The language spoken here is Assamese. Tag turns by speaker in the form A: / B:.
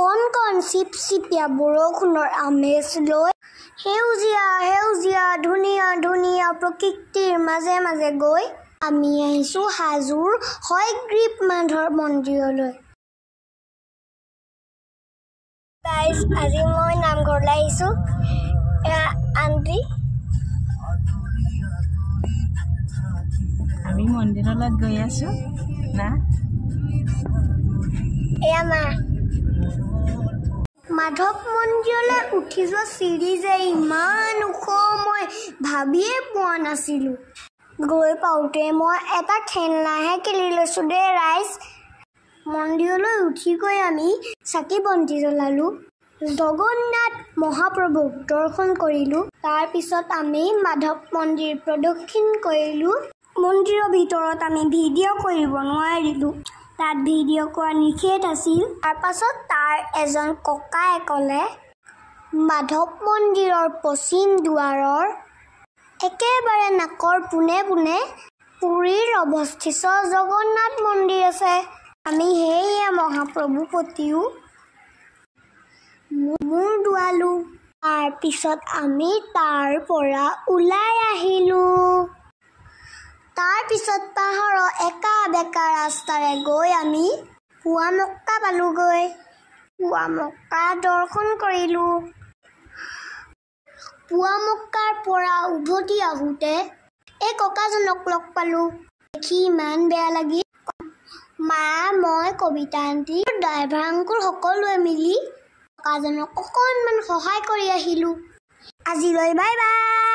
A: কণ চিপচিপীয়া বৰষুণৰ আমেজ লৈ সেউজীয়া সেউজীয়া ধুনীয়া ধুনীয়া প্ৰকৃতিৰ মাজে মাজে গৈ আমি আহিছোঁ হাজোৰ হয়গ্ৰীৱ মাধৱ মন্দিৰলৈ। গাইজ, আজি মই নামঘৰলৈ আহিছোঁ। আন্টি,
B: আমি মন্দিৰলৈ গৈ আছোঁ না।
A: এয়া মাধৱ মন্দিৰলৈ উঠি যোৱা চিৰি যে ইমান ওখ মই ভাবিয়ে পোৱা নাছিলোঁ। গৈ পাওঁতে মই এটা খেলনাহে কিনি লৈছোঁ দেই ৰাইজ। মন্দিৰলৈ উঠি গৈ আমি চাকি বন্তি জ্বলালোঁ, জগন্নাথ মহাপ্ৰভুক দৰ্শন কৰিলোঁ। তাৰপিছত আমি মাধৱ মন্দিৰ প্ৰদক্ষিণ কৰিলোঁ। মন্দিৰৰ ভিতৰত আমি ভিডিঅ' কৰিব নোৱাৰিলোঁ, তাত ভিডিঅ' কৰা নিষেধ আছিল। তাৰপাছত তাৰ এজন ককাই ক'লে মাধৱ মন্দিৰৰ পশ্চিম দুৱাৰৰ একেবাৰে নাকৰ পোনে পোনে পুৰীৰ অৱস্থিত জগন্নাথ মন্দিৰ আছে। আমি সেয়ে মহাপ্ৰভুৰ প্ৰতিও মূৰ দোৱালোঁ। তাৰপিছত আমি তাৰ পৰা ওলাই আহিলোঁ। তাৰপিছত পাহাৰৰ একা বেকা ৰাস্তাৰে গৈ আমি পুৱামক্কা পালোঁগৈ। পুৱামক্কা দৰ্শন কৰিলোঁ। পুৱামক্কাৰ পৰা উভতি আহোঁতে এই ককাজনক লগ পালোঁ। দেখি ইমান বেয়া লাগিল। মা, মই, কবিতা আন্টি, ড্ৰাইভাৰ আংকুল সকলোৱে মিলি ককাজনক অকণমান সহায় কৰি আহিলোঁ। আজিলৈ বাই বাই।